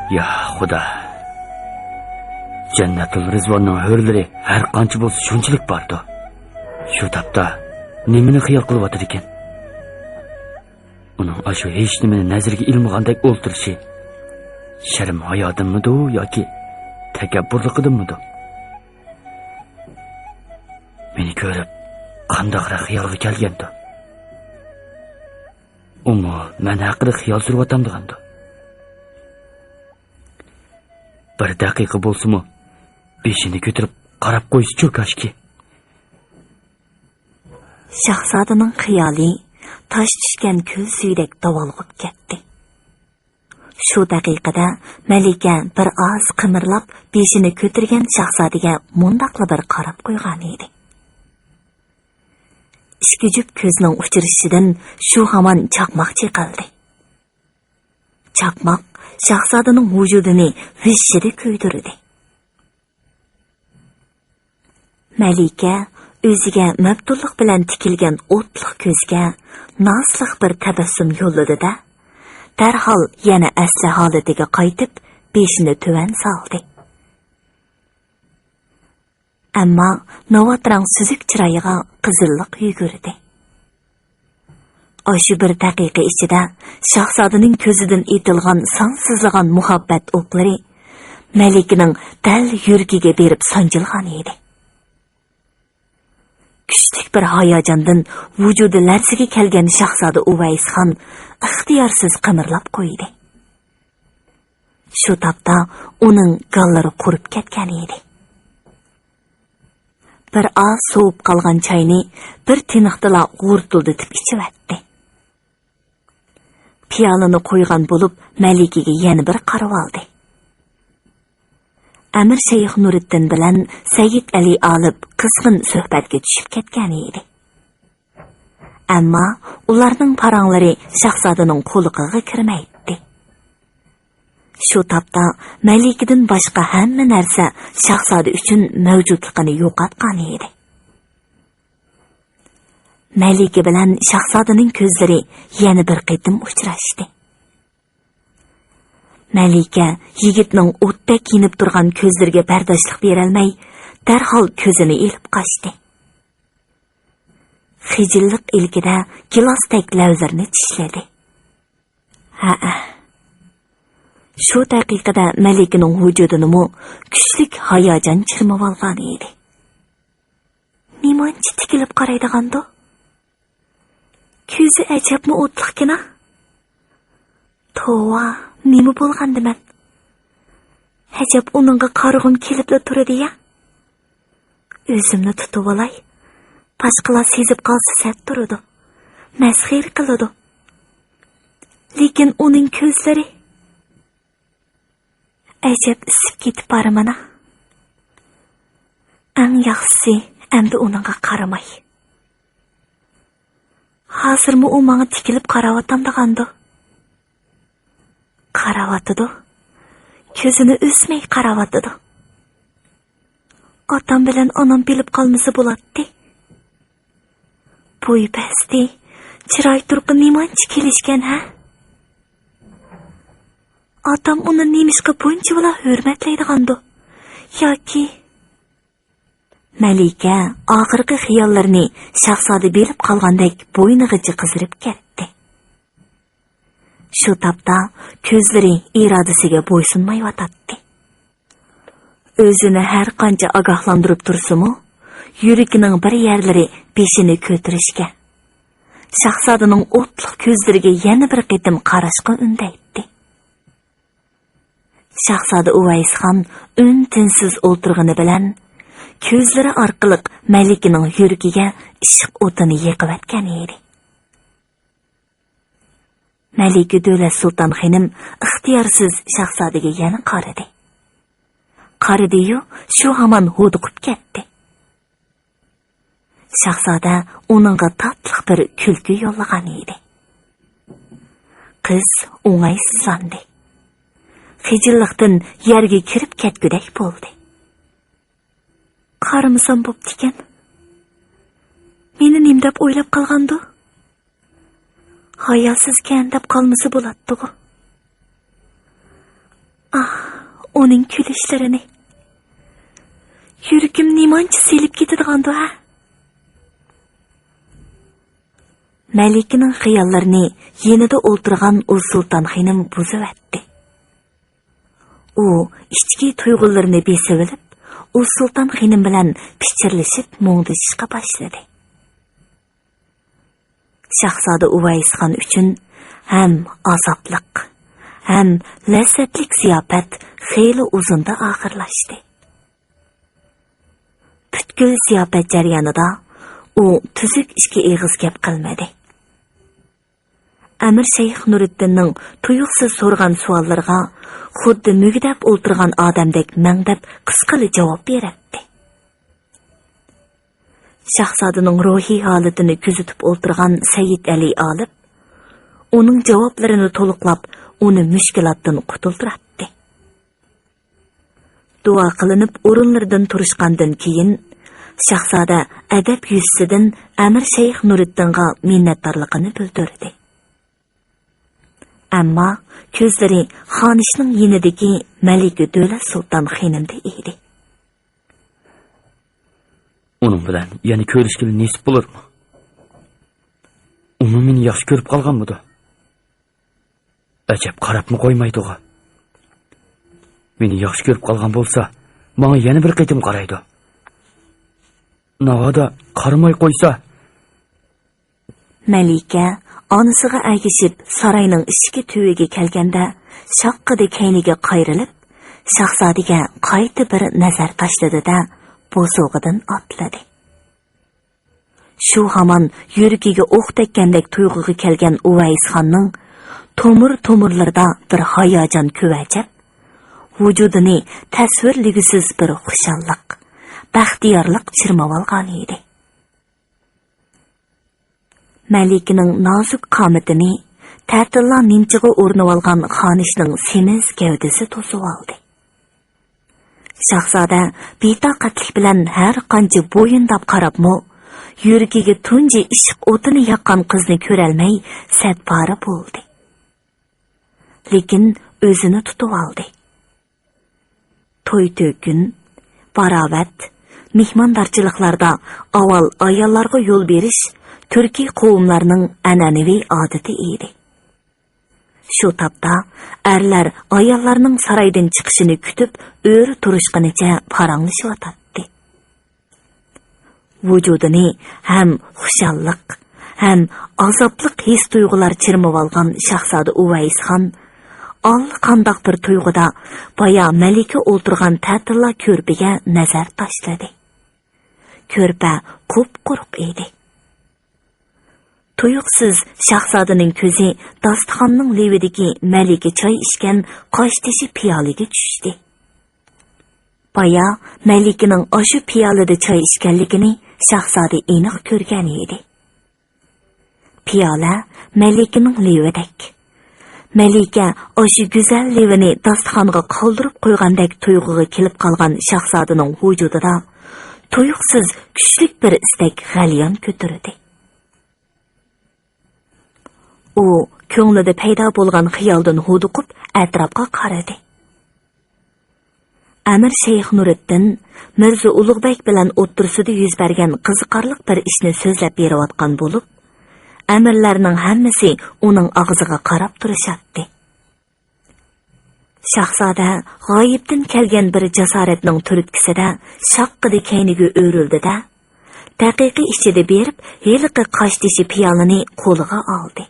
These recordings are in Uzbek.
Ya Xudo. Jannatul Rizvonning hurlari har qancha bo'lsa shunchalik bordi. Shu tapda nimani xiyol qilib o'tir ekan? Uning ashu hech nimani nazarga ilmagandek o'ltirishi sharm hayotimidu yoki takabburliqidimidi? Meni ko'rib qandaqroq xiyolga kelgandi? Uni men haqida xiyol surib bir daqiqa bo'lsa-mu beshini ko'tarib qarab qo'yish-chu kashki. Shahzodaning xiyoli tosh tushgan ko'z suyidek davolg'ib ketdi. Shu daqiqada Malika bir oz qimirlab beshini ko'targan shahzodaga mundaqla bir qarab qo'ygan edi. Ikki juft ko'zning uchrashidan shu hamon chaqmoq chiqildi. Chaqmoq shahzodaning vujudini vishshida kuydirdi. Malika o'ziga mabdullik bilan tikilgan o'tliq ko'zga nosliq bir tabassum yo'lladi-da, darhol yana asli holatiga qaytib, beshini tuvan soldi. Ammo novatrang suzuk chiroyiga qizillik yugurdi. Shu bir daqiqa ichida shahzodaning ko'zidan etilgan sonsizlagan muhabbat o'qlari Malikaning dal yuragiga berib sanjilgan edi. Kuchli bir hayajondan vujudi larzaga kelgan shahzoda Uvaysxon ixtiyorsiz qimirlab qo'ydi. Shu topda uning gallari qurib ketgan edi. Bir oz sovib qolgan choyni bir tiniqdala g'urtildatib ichivatdi. Piyolani qo'ygan bo'lib, Malikaga yana bir qarab oldi. Amir Shayx Nuriddin bilan Sayyid Ali olib qizg'in suhbatga tushib ketgan edi. Ammo ularning paranglari shahzodaning qo'liqiga kirmaydi. Shu topda Malikadan boshqa hamma narsa shahzoda uchun mavjudligini yo'qotgan edi. Malika bilan shahzodaning ko'zlari yana bir qitim uchrashdi. Malika yigitning o'tda kiyinib turgan ko'zlariga bardoshlik bera olmay, darhol ko'zini ilib qochdi. Xijillik ilkida gilosdek lavzarni tishladi. Shu daqiqada Malikaning vujudini kuchli hayajon chirmab olgan edi. Nimanchi tikilib qaraydiganda? Ko'zi ajabmi o'tliqkina? Tova, nima bo'lgandi men? Ajab uningga qarag'im kelibla turadi-ya. O'zimni tutib olay. Boshqalar sezib qolsa sat turadi. Masxir qiladi. Lekin uning ko'zlari ajab isib ketib boramana. Eng yaxshisi endi uningga qaramay. Hozirmi u menga tikilib qarayotamdiganda? Qarayotidi. Ko'zini uzmay qarayotidi. Otam bilan onam bilib qolmasa bo'ladi. Bo'y pasti, chiroy turqi nimanchi kelishgan ha? Otam uni nemishqa buncha bilan hurmatlaydiganda yoki Malika oxirgi xiyollarini shahzoda bilib qolgandek bo'ynig'icha qizirib ketdi. Shu topda ko'zlari irodasiga bo'ysunmay yotadi. O'zini har qancha ogohlantirib tursa-mu, yuragining bir yerlari beshini ko'tirishga, shahzodaning o'tliq ko'zlariga yana bir qitim qarashga undaydi. Shahzoda Uvaysxon tinsiz o'tirgani bilan ko'zlari orqali Malikaning yuragiga ishq o'tini yiqivatgan edi. Malika Dövlat Sultan xonim ixtiyorsiz shahzodaga yana qaradi. Qaradi-yu, shu hamon huduqib ketdi. Shahzoda uningga tatliq bir kulgi yo'llagan edi. Qiz o'ng'aysizlandi. Xijillikdan yerga kirib ketgudek bo'ldi. Qarimisam bo'pti-ekan. Meni nim deb o'ylab qolgandi. Hayosizkan deb qolmasa bo'ladi-ku. Onun külüşlerini. Yürüküm nimançı selip ketadigandı ha? Мәликенең хыялларын янында ултырган Ул Султан ханым бузып әтте. У ички туйгыларын бесеп алып, Ул Султан ханым белән пичирлешеп моңдышышка башлады. Шахзада Увайс хан өчен һәм азаплык, һәм ләззәтлек зияфәт хейлі узында ахырлашты. Бүткүл зияфәт җарыянында у түзүк ишке эгиз гәп кылмады. Әмір Шейх Нуриddinнің tuyuqsiz sorgan suallarga xuddi mügdəb o'ltirgan odamdek məngdəb qısqalı cavab berətdi. Şahzadening ruhiy holatini kuzatib o'ltirgan Sayyid Ali olib, uning javoblarini to'liqlab, uni mushkulotdan qutultiratdi. Duo qilinib o'rinlaridan turishgandan keyin Shahzoda adab yuzsidan Amir Shayx Nuriddinga minnatdorligini bildirdi. Ammo ko'zlari xonishning yinidagi Malika Davlat Sulton xonimda edi. Uning bilan yana ko'rishgili nasib bo'larmi? Uni meni yaxshi ko'rib qolganmidi? Ajab qarabmi qo'ymaydi-ku. Meni yaxshi ko'rib qolgan bo'lsa, menga yana bir qitim qaraydi. Navoda qaramay qo'ysa, Malika onasiga agishib saroyning ichki tuviga kelganda shaqqida kayniga qayrilib, shahzodaga qayta bir nazar tashladi-da, bo'sog'idan otladi. Shu hamon yuragiga o'q tekkandek tuyg'uga kelgan Uvays xonning tomir-tomirlarida bir hayajon ko'vachib, vujudini tasvirligisiz bir xushallik, baxtiyorlik chirmab olgan edi. Malikaning nozik qomatini ta'tilla nimchiga o'rnab olgan xonishning semiz gavdasi to'sib oldi. Shahzoda betoqatlik bilan har qancha bo'yindab qarabmi, yuragiga tunji ishq o'tini yoqqan qizni ko'rolmay sadpora bo'ldi. Lekin o'zini tutib oldi. To'y-to'kin, barobat, mehmondorchiliklarda avval ayollarga yo'l berish Türkiy qavmlarining an'anaviy odati edi. Shu topda erlar ayollarning saroydan chiqishini kutib, o'ri turishqanicha paranglashib vujudini ham xushallik, ham azobliq his tuyg'ular chirmab olgan Shahzoda Uvays xon allaqandoq bir tuyg'uda boya Malika o'ltirgan ta'tilla ko'rpaga nazar tashladi. Ko'rpa qup-quruq edi. Tuyuqsiz Shahzodaning ko'zi dasturxonning levidagi Malika choy ichgan qoshtishi piyolaga tushdi. Boya Malikaning oshu piyolada choy ichganligini Shahzoda aniq ko'rgan edi. Piyola Malikaning levidak. Malika oshu go'zal levini dasturxonga qoldirib qo'ygandek tuyg'uga kelib qolgan Shahzodaning vujudida tuyuqsiz kuchli bir istak g'alyon ko'tardi. U ko'nglida paydo bo'lgan xiyoldan huduqib atrofga qaradi. Amir Shayx Nuriddin Mirza Ulug'bek bilan o'ttirsida yuz bergan qiziqarli bir ishni so'zlab berayotgan bo'lib, amirlarning hammasi uning og'ziga qarab turishatdi. Shahzoda g'oyibdan kelgan bir jasoratning turtkisida shaqqida kayniga o'rildi-da, daqiqa ichida berib, heliqi qoshtishi piyolani qo'liga oldi.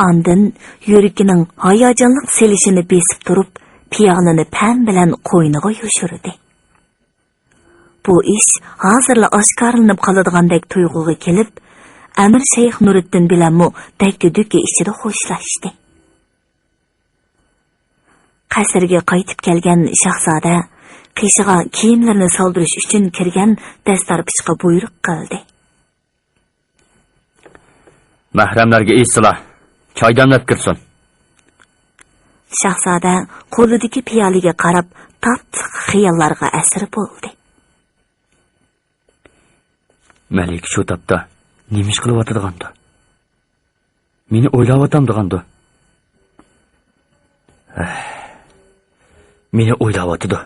Andın yuragining hayajonli selishini besib turib, piyolani pam bilan qo'yniga yushirdi. Bu ish hozirla oshkorlanib qoladigandek tuyg'uga kelib, Amir Shayx Nuriddin bilan dakki-dukki ichida xo'shlashdi. Qasrga qaytib kelgan Shahzoda qishiga kiyimlarini soldirish uchun kirgan dastorpishga buyruq qildi. Mahramlarga esla, choy damlab kirsin. Shahzoda qo'lidagi piyolaga qarab, tattiq xiyollarga asir bo'ldi. Malik shu topda nima ish qilyotgandi? Meni o'ylayotgandi. meni o'ylayotdi.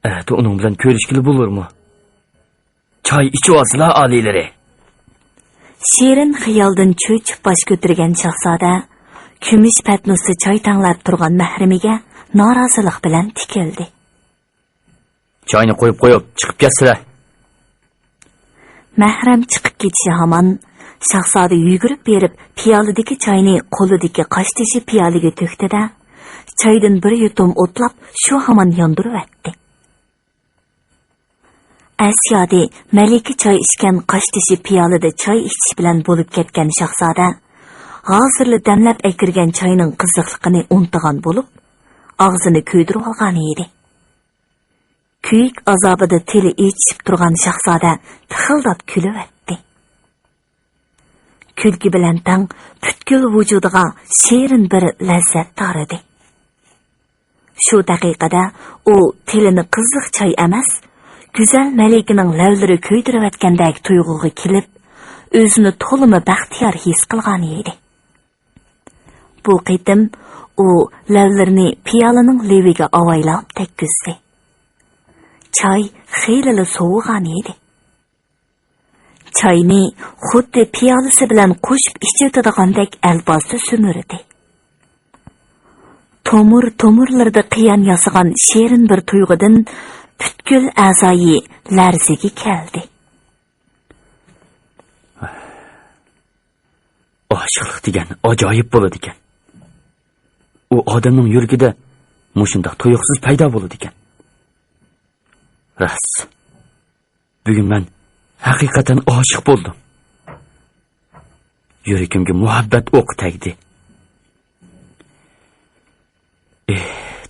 Ati uning bilan ko'rishkili bo'lurmi? Choy ichib olsalar oliylari. Shirin xiyoldan cho'chib bosh ko'targan shahzoda kumush patnusi choy tanglab turgan mahrimiga norozilik bilan tikildi. Choyni qo'yib chiqib ketsinlar. Mahram chiqib ketishi hamon shahzoda yugurib berib piyoladagi choyni qo'lidagi qoshtishi piyolaga to'kdi-da, choydan bir yutum o'tlab shu hamon yondirib atdi. Asyodi malika choy ichgan qoshtishi piyolada choy ichish bilan bo'lib ketgan shahzoda hozirli damlab akirgan choyning qiziqligini unutgan bo'lib, og'zini kuydirib olgan edi. Kuyik azobida tili ichib turgan shahzoda tixildab kulib atdi. Kulgi bilan tang butkul vujudiga shirin bir lazzat taradi. Shu daqiqada u tilini qiziq choy emas, go'zal malikaning lavlari kuydirib atgandek tuyg'uga kelib, o'zini to'limi baxtiyor his qilgan edi. Bu qitim u lavlarini piyolaning leviga avaylab tekkizdi. Choy xeyli sovugan edi. Choyni xuddi piyolasi bilan qo'shib ichirdigandek albozda sumirdi. Tomurlarda qiyon yasagan shirin bir tuyg'udan butkul a'zoyi larziga keldi. Oshiqlik degan ajoyib bo'ladi ekan. U odamning yuragida mushundoq tuyuqsiz paydo bo'ladi ekan. Ras. Bugun men haqiqatan oshiq bo'ldim. Yuragimga muhabbat o'qi tegdi.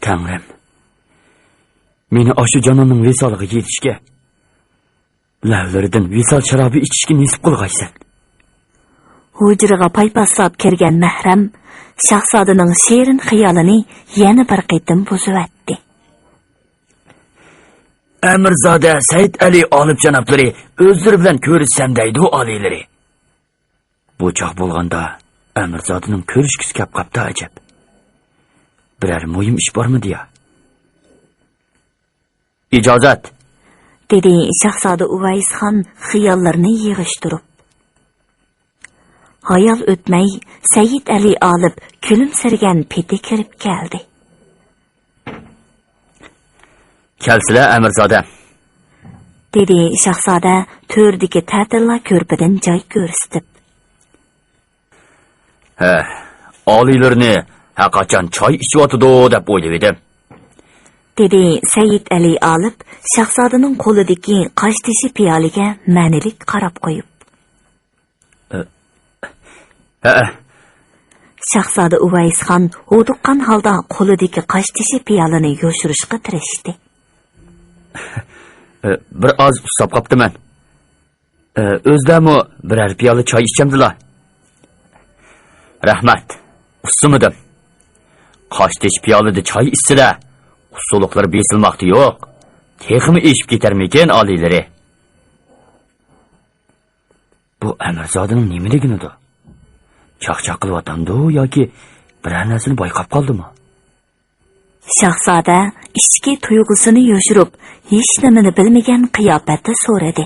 Tangrim. Meni oshu jononning visoliga yetishga, lavlaridan visol sharobi ichishga nisib qilg'aysan. Hujraga paypaslab kirgan mahram shahzodaning shirin xiyolini yana bir qitim buzib atdi. Amirzoda Said Ali olib janoblari o'zlari bilan ko'rishsam deydi oliylari. Bu choq bo'lganda Amirzodaning ko'rishkisi kelib qapti ajab. Biror muhim ish bormi deya. Ijozat, dedi shahzoda Uvaysxon xiyollarini yig'ishtirib. Hayal o'tmay Said Ali olib kulimsirgan peti kirib keldi. Kelsilar Amirzoda, dedi shahzoda to'rdagi ta'tilla ko'rpadan joy ko'rsatib. Oliylarni haqachon choy ichyotidi deb o'ylab edim. dedi Said Ali olib shahzodaning qo'lidagi qoshtishi piyoliga ma'nilik qarab qo'yib. Shahzoda Uvaysxon o'duqqan holda qo'lidagi qoshtishi piyolini yoshirishga tirishdi. Bir oz ustab qoptiman. O'zlami biror piyola choy ichamdilar. Rahmat. Usumidim. Qoshtish piyolada choy ichsizlar. Usuluklar besilmoqda yo'q. Texmi eshib ketarmikin oliylari. Bu Amirzodaning nimaliginidir? Chaqchaq qilyotgandi yoki biror narsani bayqab qoldimi? Shahzoda ichki tuyg'usini yoshirib, hech nimani bilmagan qiyofatda so'radi.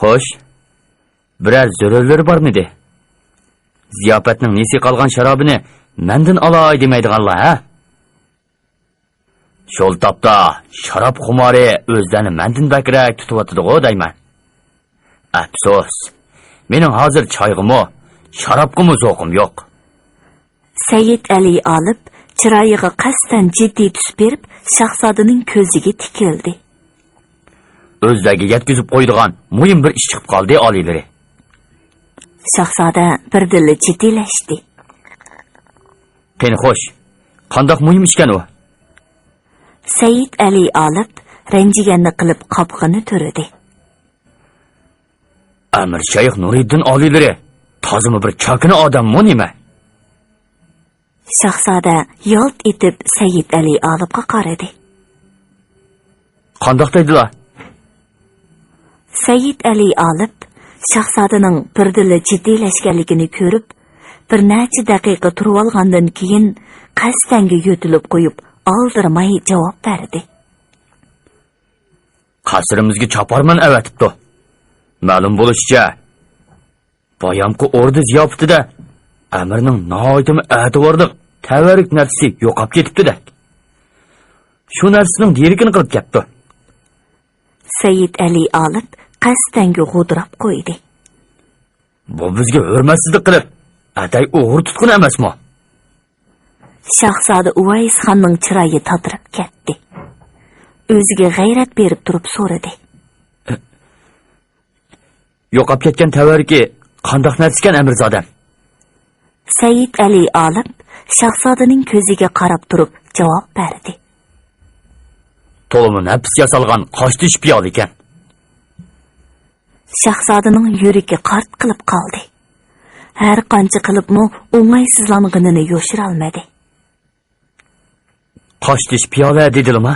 Xo'sh, biror zarurlari bormidi? Ziyofatning nesi qolgan sharobini mendan olay demaydiganlar, ha? Şol tapda sharob xumori o'zlarini mendan bakrak tutyotidi-ku deyman. Afsus, mening hozir choyg'imi, sharobgimi zo'qim yo'q. Said Ali olib chiroyiga qasdan jiddiy tus berib, shahzodaning ko'ziga tikildi. O'zlariga yetkazib qo'ydigan muhim bir ish chiqib qoldi oliylari. Shahzoda birdilla jiddiylashdi. Qani xo'sh, qandoq muhim ishkan u? Said Ali olib ranjiganni qilib qopqini turdi. Amir Shayx Nuriddin oliylari tozimi bir chokini odammi nima? Shahzoda yolt etib Said Ali olibga qaradi. Qandoq deydilar? Said Ali olib shahzodaning birdilla jiddiylashganligini ko'rib, bir necha daqiqa turib olgandan keyin qasdanga yo'tilib qo'yib, oldirmay javob berdi. Qasrimizga chaparman avatibdi. Ma'lum bo'lishicha, bayamqi ordi ziyofatida amirning noyitimi ativordiq tavarik narsasi yo'qolib ketibdi-da. Shu narsaning derikini qilib ketdi. Said Ali olib qasdanga g'udrab qo'ydi. Bu bizga hurmatsizlik qilib, atay o'g'ri tutqun emasmi? Shahzoda Uvays xonning chiroyi tatirib ketdi. O'ziga g'ayrat berib turib so'radi. Yo'qolib ketgan tavariki qandoq narsa ekan amirzodam? Said Ali olib shahzodaning ko'ziga qarab turib javob berdi. To'limi nafs yasalgan qochtish piyol ekan. Shahzodaning yuragi qart qilib qoldi. Har qancha qilibmi o'ng'aysizlanganini yo'shira olmadi. Qochtish piyola dedilmi?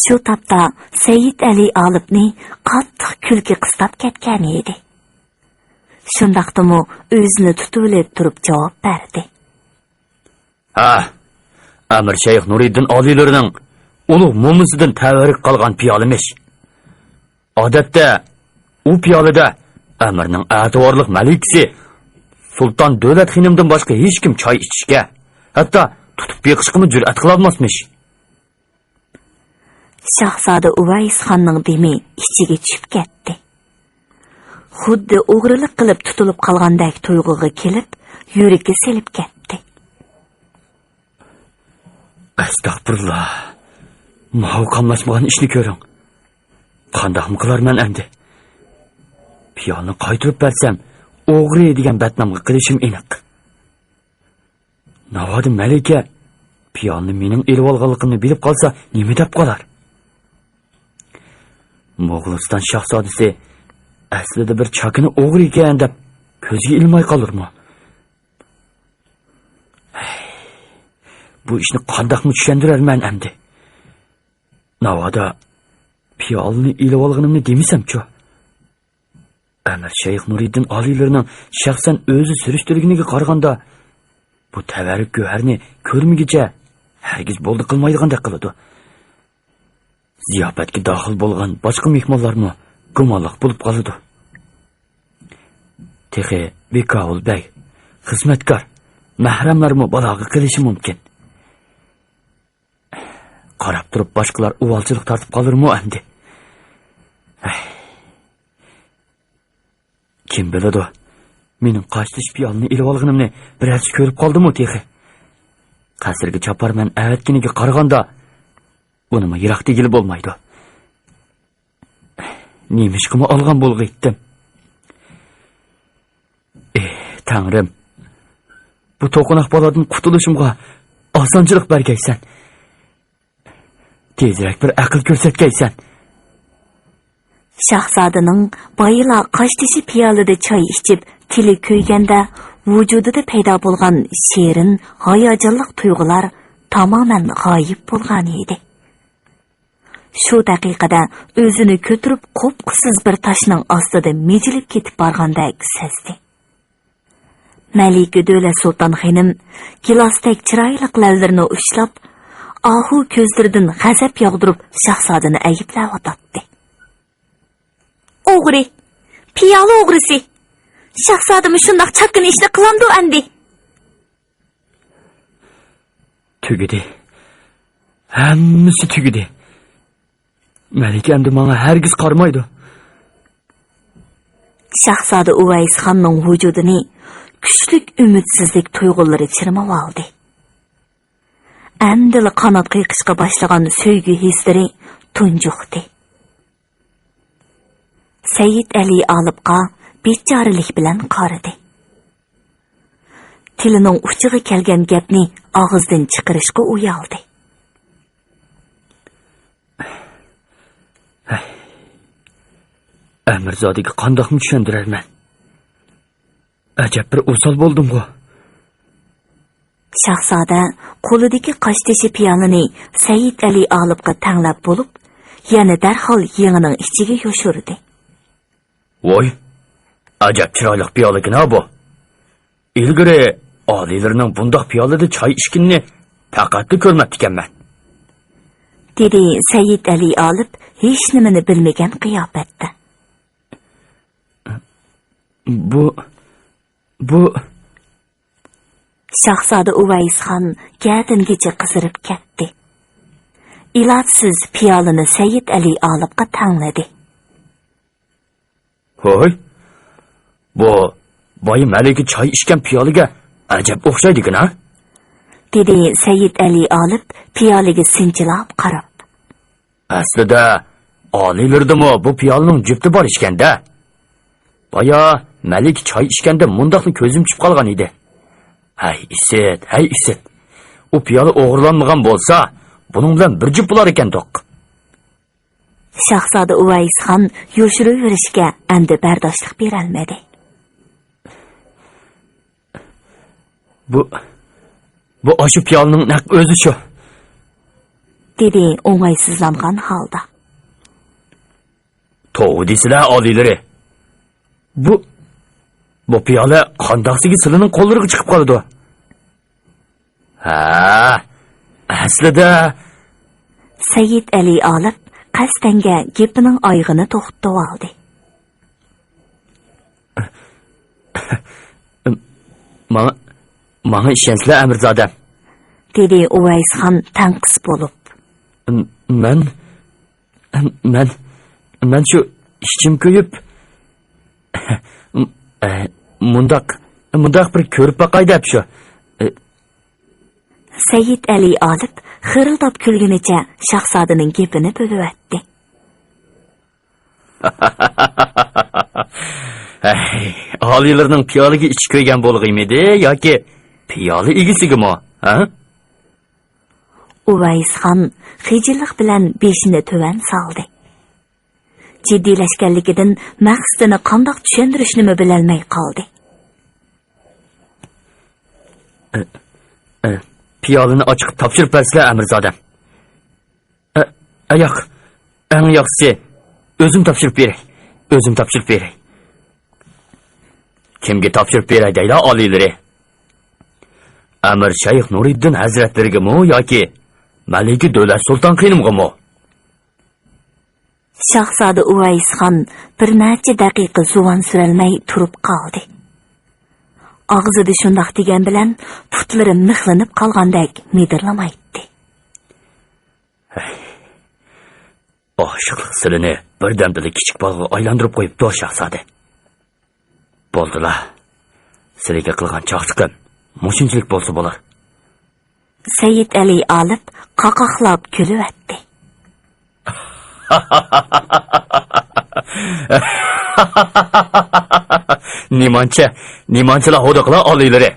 Shu topda Said Ali olibni qattiq kulgi qistab ketgan edi. Shundaqdimi o'zini tutib turib javob berdi. Ha, Amir Shayx Nuriddin oliylarining ulug' mo'misidan tavarik qolgan piyolamish. Odatda u piyolada amirning ativorliq malikasi Sultan Davlat xonimdan boshqa hech kim choy ichishga, hatto tutib beqishga jur'at qila olmasmish. Shahzoda Uvays xonning demi ichiga tushib ketdi. Xuddi o'g'rilik qilib tutilib qolgandek tuyg'uga kelib, yuragi selib ketdi. Astagfirullah. Muhokkamlashmagan ishni ko'ring. Qandoqmi qilarman endi? Piyolni qaytirib bersam, o'g'ri degan batnomga qilishim aniq. Navoda malika piyolni mening elib olganligimni bilib qolsa, nima deb qolar? Mo'g'uliston shahzodasi aslida bir chakini o'g'ri ekan deb ko'ziga ilmay qolurmi? Bu ishni qandoqmi tushuntirarman endi? Navoda piyolni ilib olganimni demisam-ku. Amir Shayx Nuriddin oliylarining shaxsan o'zi surishtirganiga qaraganda bu tavarik go'harni ko'rmigicha hargiz bo'ldi qilmaydigandek qiladi. Ziyofatga daxil bo'lgan boshqa mehmonlarmi gumonliq bo'lib qoladi. Texi Bekavul bey, xizmatkor, mahramlarmi balog'i qilishi mumkin. Qarab turib boshqalar uvalchilik tortib qolurmi endi? Kim biladi? Mening qochtish piyolni ilib olganimni birazchi ko'rib qoldimi texi? Qasrga chaparman avatginiga qaraganda bunimi yiroq tegili bo'lmaydi. Nemishqimi olgan bo'lg'itdim. Tangrim, bu to'qinoq boladan qutulishimga osonchilik bergaysan. Tezroq bir aql ko'rsatgaysan. Shahzodaning bayila qochtishi piyolida choy ichib, tili ko'yganda vujudida paydo bo'lgan sherin, hayajonli tuyg'ular tamoman g'oyib bo'lgan edi. Shu daqiqada o'zini ko'tirib qo'pqisiz bir toshning ostida mejilib ketib borgandek sezdi. Malika Davlat Sulton xonim gilosdek chiroyli lavlarini ushlab, ahu ko'zlaridan g'azab yog'dirib shahzodani ayblab o'tdi. O'g'ri, piyola o'g'risi. Shahzodam shundoq chakkin ishni qilamdi endi. Tugidi. Hammasi tugidi. Malika endi menga hargiz qarmaydi. Shahzoda Uvays xonning vujudini kuchlik umidsizlik tuyg'ulari chirmab oldi. Endi qanot qiyiqishga boshlagan sevgi hislari tunjuqdi. Said Ali olibqa bechoralik bilan qaradi. Tilining uchiga kelgan gapni og'izdan chiqarishga uyaldi. Amirzodiga qandoqmi tushuntirarman? Ajab bir o'sal bo'ldim-ku. Shahzoda qo'lidagi qochtishi piyolini Said Ali olibqa tanglab bo'lib, yana darhol yengining ichiga yoshirdi. Voy, ajab chiroyli piyola bu. ilgari oliylarining bundoq piyolada choy ichkinini faqatda ko'rmabdi ekanman. dedi Said Ali olib hech nimani bilmagan qiyofatda. Bu Shahzoda Uvaysxon gadingacha qizirib ketdi. Ilojsiz piyolani Said Ali olibga tangladi. Hoy, bu boy malika choy ichgan piyolaga ajab o'xshaydi-ku, ha? dedi Said Ali olib piyolaga sinchilab qarab. Aslida oliylardimi bu piyolaning jufti bor ishganda. Boya malik choy ichganda mundoqni ko'zim tushib qolgan edi. Hay isit. U piyola o'g'irlanmagan bo'lsa, buning bilan bir juft bo'lar ekan-doq. Shahzoda Uvaysxon yurishga endi bardoshlik berolmadi. Bu oshu piyolaning naq o'zi shu. dedi o'ng'aysizlangan holda. To'g'ri deysizlar oliylari. Bu piyola qandoqsigi silining qo'llariga chiqib qoldi. Ha, aslida Said Ali olib qasdanga gepining oyog'ini to'xtatib oldi. Mana ishansizlar Amirzodam, dedi Uvaysxon tanqis bo'lib. Men shu ishchim ko'yib mundoq bir ko'rib boqay deb shu. Said Ali olib xirildab kulgunicha shahzodaning gapini bo'lib Oliylarining piyolaga ichib qo'ygan bo'lg'imidi yoki piyola egisigimi, ha? Uvaysxon xijillik bilan beshini tuvan soldi. Jiddiylashganligidan maqsadini qandoq tushuntirishni bilolmay qoldi. Piyolani ochiq topshirib bersizlar Amirzodam. Yo'q, eng yaxshisi o'zim topshirib beray. Kimga topshirib beray deylar oliylari? Amir Shayx Nuriddin hazratlariga-mi yoki Malika Davlat Sulton xonimga-mi? Shahzoda Uvaysxon bir necha daqiqa zuvon surolmay turib qoldi. Og'zida shundoq degan bilan putlari mixlanib qolgandek midirlamaydi. Oshiqlik silini birdamda kichik bolg'a aylantirib qo'yibdi shahzoda. Bo'ldilar. Sizga qilgan chaqchiqim mushunchalik bo'lsa bo'lar. Said Ali olib qaqoqlab kulyapti. Nimanchalar hodiqlar oliylari.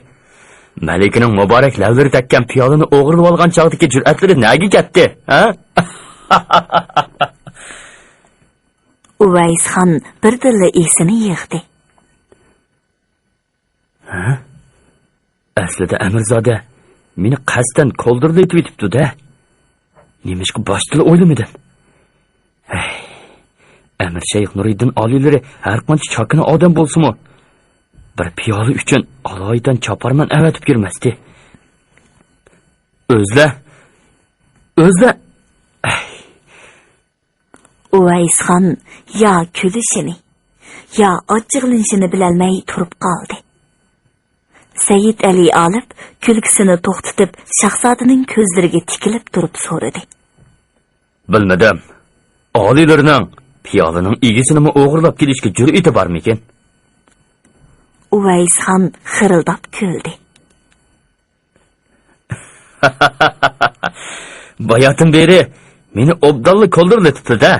Malikaning muborak lavlari takkan piyolani o'g'irlab olgan chaqdagi jur'atlari nega ketdi, ha? Uvaysxon birdilla esini yig'di. Aslida Amirzoda meni qasddan qo'ldirib etibdi-da. Nemishqa boshda o'ylamadim. Amir Shayx Nuriddin oliylari har qancha chokini odam bo'lsa-mu, bir piyola uchun aloyidan choparman avatib kirmasdi. O'zla. Uvaysxon yo kulishini, yo ochiqlanishini bilolmay turib qoldi. Said Ali olib kulgisini to'xtatib shahzodaning ko'zlariga tikilib turib so'radi. Bilmadim. Oliylarining piyolaning egisini o'g'irlab kelishga jur'ati bormikin? Uvaysxon xirildab kuldi. Bayatim beri meni obdalli qo'ldirib-da.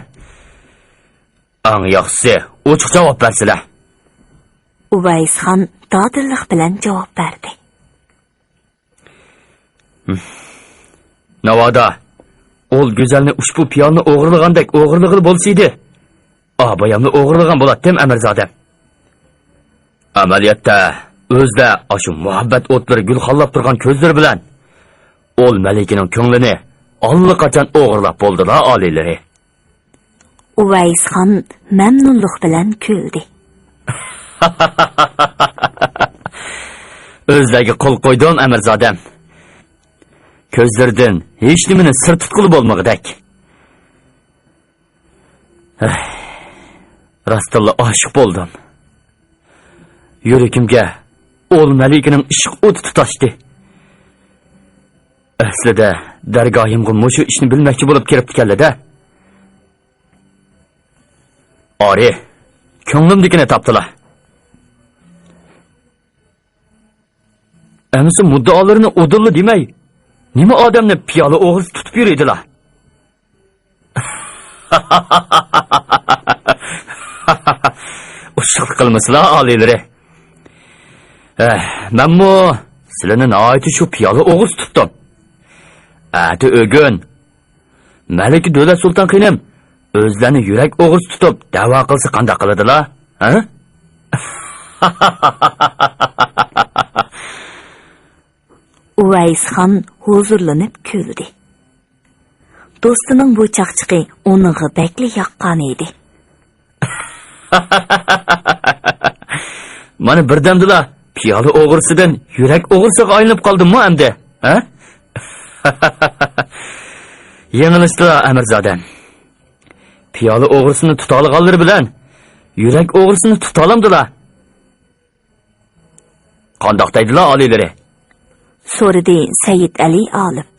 Ang yaxshisi, ochiq javob bersizlar. Uvaysxon dodillik bilan javob berdi. Navoda ol go'zalni ushbu piyolni o'g'irlagandek o'g'irlig'i bo'lsaydi, boyamni o'g'irlagan bo'lardim Amirzodam. Amaliyotda o'zda shu muhabbat o'tlari gulxonlab turgan ko'zlari bilan ol malikaning ko'nglini allaqachon o'g'irlab bo'ldilar oliylari. Uvaysxon mamnunlik bilan kuldi. O'zlariga qo'l qo'ydim, Amirzodam. Ko'zlaridan hech nimani sir tutquli bo'lmag'idak. Rostilla oshiq bo'ldim. Yuragimga o'l malikining ishq o'ti tutashdi. Aslida dargohimga mushu ishni bilmoqchi bo'lib kiribdi-kallada. Ori, ko'nglimdikini topdilar. Amisi muddaolarini o'dilli demay, nima odamni piyola o'g'riz tutib yuradilar? Ushq qilmaslar oliylari. Menmu sizlarni nihoyat shu piyola o'g'riz tutdim. Ati o'gun. Malik Davlat Sulton qinim o'zlarini yurak o'g'riz tutib da'vo qilsa qanday qiladilar? Ha? Uvaysxon huzurlanib kuldi. Do'stining bu chaqchiqi uningga bakli yoqqan edi. Mana birdamdilar piyola o'g'risidan yurak o'g'risiga aylanib qoldim-mi endi? Ha? Yengilishdilar, Amirzodam. Piyola o'g'risini tuta olganlari bilan yurak o'g'risini tuta olamdilar. Qandoq deydilar oliylari? So'radi Said Ali olib.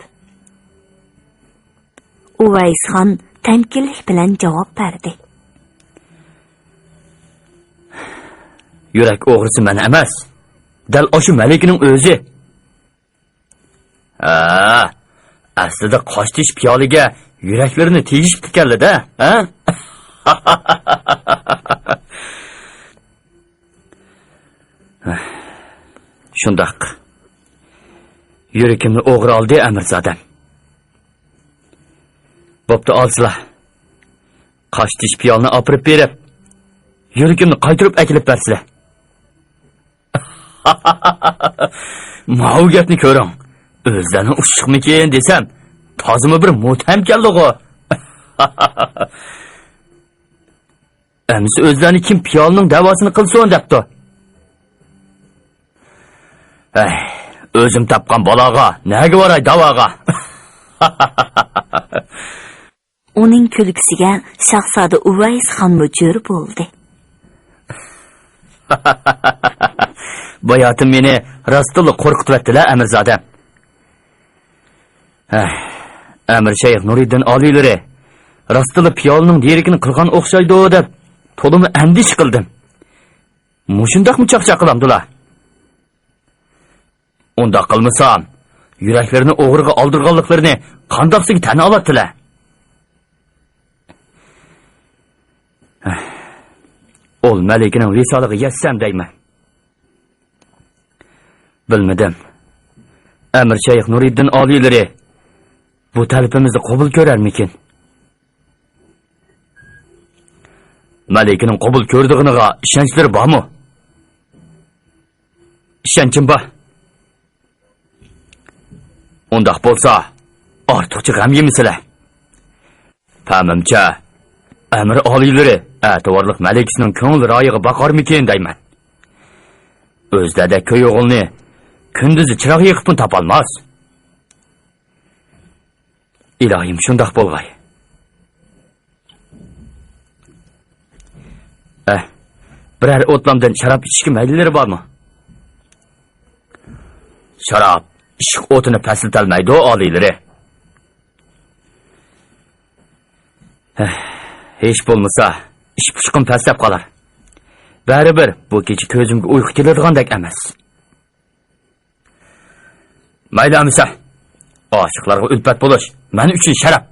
Uvaysxon tamkinlik bilan javob berdi. Yurak o'g'risi men emas. Dal o'sha malikining o'zi. Aslida qochtish piyoliga yuraklarini tegishib ekanlar-da, ha? Shundoq. Yuragimni o'g'ri oldi, Amirzodam. Bo'pti, olsizlar. Qochtish piyolni opirib berib, yuragimni qaytirib akilib bersizlar. Mau gapni ko'ring. O'zlarini ushqmikin desam, tozimi bir mutamkallig'i. Amsi o'zlarini kim piyolning davosini qilsin debdi. O'zim topgan baloga, nega boray davoga? Uning kulgisiga shahzoda Uvaysxon mujur bo'ldi. Bayotim meni rostilla qo'rqitibdilar, Amirzodam. Amir Shayx Nuriddin oliylari rostilla piyolning derikini qilgan o'xshaydi deb to'limi andish qildim. Mushundaqmi chaqchaq qilamdilar? Unda qilmasam, yuraklarini o'g'riga oldirganliklarini qandoqsiga tan oladilar? Ol malikining visoliga yetsam deyman. Bilmadim. Amir Shayx Nuriddin oliylari bu talabimizni qabul ko'rarmikin? Malikining qabul ko'rdig'iga ishonchlari bormi? Ishonchim bor. Undaq bo'lsa, ortiqcha g'am yemisizlar. Tamamcha, Amir oliylari ato'g'irlik malikisining ko'ngli royiga boqarmikin deyman. O'zlada ko'y o'g'ilni kunduzi chiroq yiqib topolmas. Ilohim shundoq bo'lg'ay. Birer o'tlamdan sharob ichishga maylilari bormi? Sharob ishq o'tini paslitalmaydi oliylari. Hech bo'lmasa, ish pushqim pastlab qolar. Baribir bu kecha ko'zimga uyqu keladigandek emas. Mayli amisa. Oshiqlarga ulpat bo'lish men uchun sharaf.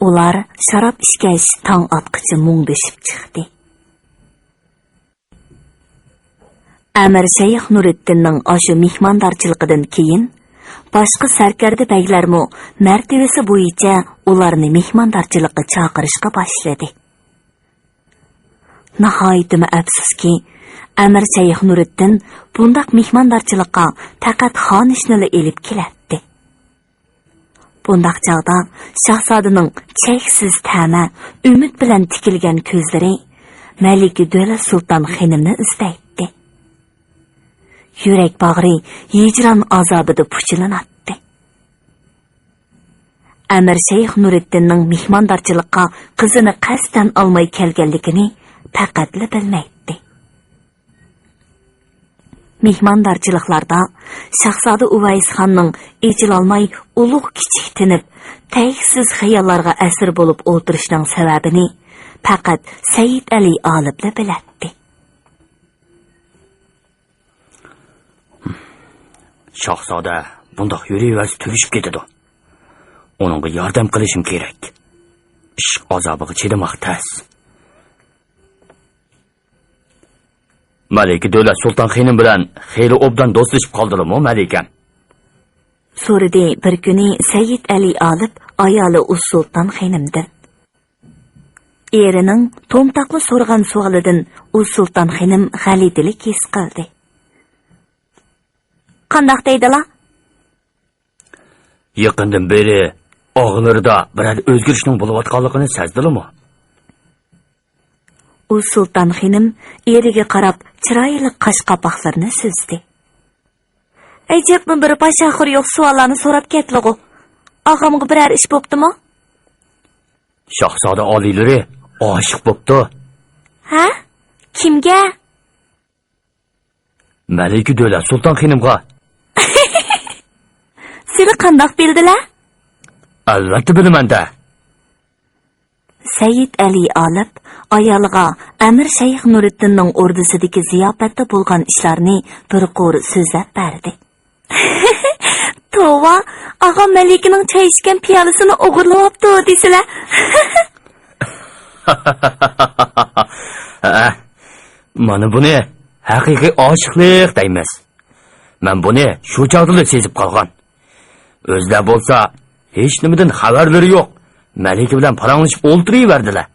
Ular sharob ichgach tong otqichi mungdashib chiqdi. Amir Shayx Nuriddinning oshu mehmondorchiligidan keyin boshqa sarkarda baylarmi martabasi bo'yicha ularni mehmondorchilikka chaqirishga boshladi. Nihoyatda afsuski, Amir Shayx Nuriddin bundaq mehmondorchilikqa faqat xonishnili elib keladi. Bundaq chog'da shahzodaning cheksiz ta'ma, umid bilan tikilgan ko'zlari Malika Davlat Sulton xonimni izlaydi. Yürek bağrı hicran azabıda puçulanatdı. Әмір Шейх Нуретдиннің mehmondarchilikqa qizini qasdan olmay kelganligini faqatla bilmaydi. Mehmondarchiliklarda Shahzoda Uvaysxonning ejilolmay ulug' kichik tinib, tayiqsiz xayollarga asir bo'lib o'tirishining sababini faqat Said Ali olibla biladi. Shahzoda bundoq yuraversa tugishib ketadi. Onunga yordam qilishim kerak. Ishq azobiga chidamoq tas. Malika Davlat Sulton Xinim bilan xeyli obdan do'stlashib qoldilarmi, Malikam? So'radi bir kuni Said Ali olib ayoli Sulton Xinimdan. Erining to'mtaqli so'rgan savolidan Sulton Xinim g'alitilik his qildi. Qandoq deydilar? Yaqindan beri og'illarida biror o'zgarishning bo'layotganligini sezdingmi? Sulton Xinim eriga qarab chiroyli qashqapoqlarni suzdi. Ajabmi bir bashaxir yo'q savollarni so'rab ketdilar-ku. Og'amga biror ish bo'ptimi? Shahzoda oliylari oshiq bo'pti. Ha? Kimga? Malika Davlat Sulton Xinimga. Seni qandoq bildilar? Albatta bilaman-da. Said Ali olib ayoliga Amir Shayx Nuriddinning ordusidagi ziyofatda bo'lgan ishlarni bir qo'ri so'zlab berdi. Tova, og'am Malikaning choy ichgan piyolasini o'g'irlabdi deysizlar. Mana buni haqiqiy oshiqlik deymiz. Men buni shu chog'da sezib qolgan. O'zlar bo'lsa hech nimadan xabarlari yo'q. Malika bilan paranglashib o'ltiraverdilar.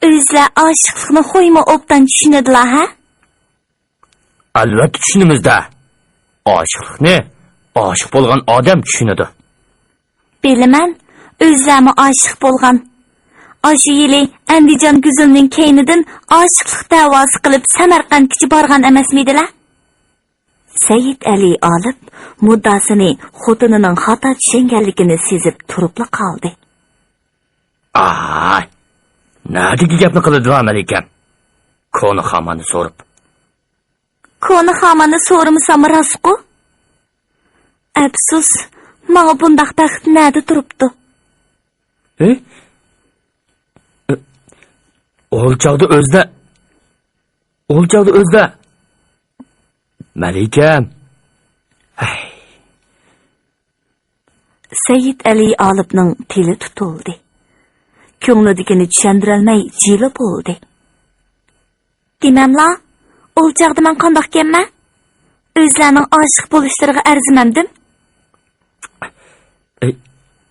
O'zlar oshiqlikni qo'yma obdan tushunadilar, ha? Albatta tushunimizda. Oshiqlikni oshiq bo'lgan odam tushunadi. Bilaman, o'zlami oshiq bo'lgan. Ashu yili Andijon Guzulning keynidan oshiqlik da'vosi qilib Samarqandga borgan emasmidilar? Said Ali olib muddasini xotinining xato tushunganligini sezib turibla qoldi. Nadagi gapni qiladilar Malikam? Koni xamani so'rib. Koni xamani so'rmasam rostku? Afsus, menga bundaq baxt nada turibdi. O'lchog'da o'zda. Malikam. Said Ali olibning tili tutildi. Ko'nglidagini tushundirolmay jili bo'ldi. Demamla, o'lchog'da men qandoq ekanman? O'zlarining oshiq bo'lishlariga arzimamdim.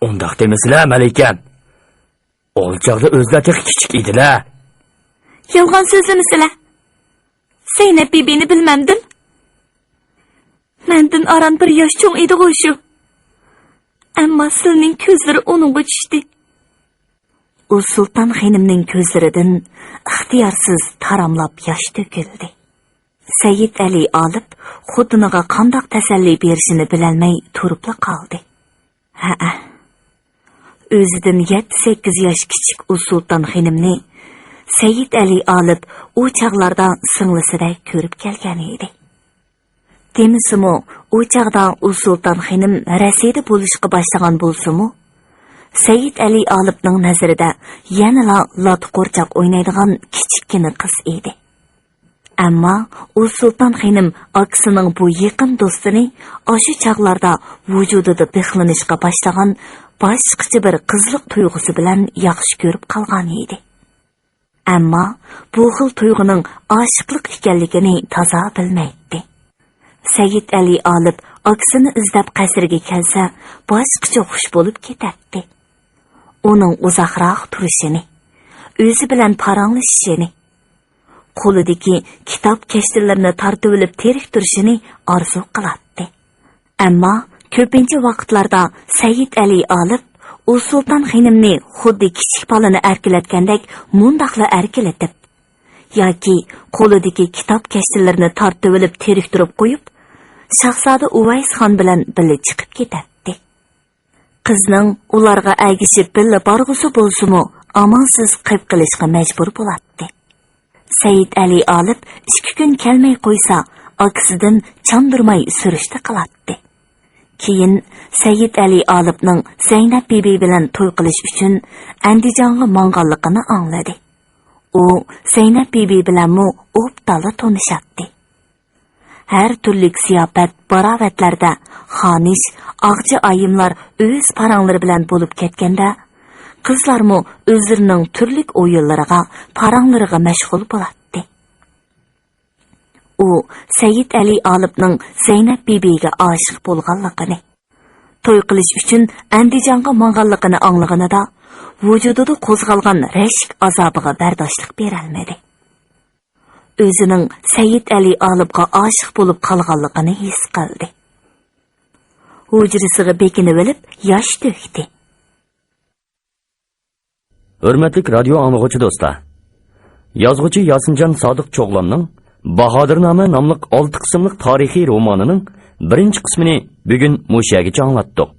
Undoq demasizlar, Malikam. O'lchog'da o'zlar kichik edilar. Yolg'on so'zlamasizlar. Zaynab bibini bilmamdim. Mendan aran bir yosh cho'ng edi shu. Ammo sizning ko'zlari uningga tushdi. Sulton Xinimning ko'zlaridan ixtiyorsiz taramlab yosh to'kildi. Said Ali olib xotiniga qandoq tasalli berishini bilolmay turibla qoldi. O'zidan 7-8 yosh kichik Sulton Xinimni Said Ali olib u chaqlarda singlisiday ko'rib kelgan edi. Demisimi, u chaqda Sulton Xinim rasida bo'lishga boshlagan bo'lsa-mu, Said Ali olibning nazarida yanala lot qo'rchoq o'ynaydigan kichikkina qiz edi. Ammo Sulton Xinim akisining bu yaqin do'stini o'sha chaqlarda vujudida bexlanishga boshlagan boshqacha bir qizlik tuyg'usi bilan yaxshi ko'rib qolgan edi. Ammo bu xil tuyg'uning oshiqlik ekanligini toza bilmaydi. Said Ali olib akisini izlab qasrga kelsa, boshqacha xush bo'lib ketadi. Uning uzoqroq turishini, o'zi bilan paranglashishini, qo'lidagi kitob kashtalarni tortib olib terik turishini orzu qiladi. Ammo ko'pincha vaqtlarda Said Ali olib Sulton Xinimni xuddi kichik bolani erkilatgandek mundaqla erkilatib, yoki qo'lidagi kitob kashtalarni tortib olib teriktirib qo'yib, Shahzoda Uvaysxon bilan birga chiqib ketadi. Qizning ularga agishib birga borg'usi bo'lsa-mu, amonsiz qilib qilishga majbur bo'ladi. Said Ali olib 2 kun kelmay qo'ysa, akasidan chandurmay surishta qiladi. Keyin Said Ali olibning Zaynab bibi bilan to'y qilish uchun Andijonga mong'anligini angladi. U Zaynab bibi bilanmi o'ptala tanishadi. Har turli ziyofat, barovatlarda xonish, og'chi ayimlar o'z paranglari bilan bo'lib ketganda, qizlarmi o'zlarining turli o'yinlariga, paranglariga mashg'ul bo'ladi. U Said Ali olibning Zaynab bibiga oshiq bo'lganligini, to'y qilish uchun Andijonga mong'anligini anglaganida, vujudida qo'zg'algan rashk azobiga bardoshlik bera olmadi. O'zining Said Ali olibga oshiq bo'lib qolganligini his qildi. Hujrasiga bekinib olib, yosh to'kdi. Hurmatli radio anglag'uvchi do'stlar. Yozuvchi Yosinjon Sodiq Cho'g'lonning Bahodirnoma nomli 6 qismli tarixiy romanining birinchi qismini bugun mushagicha anglatdik.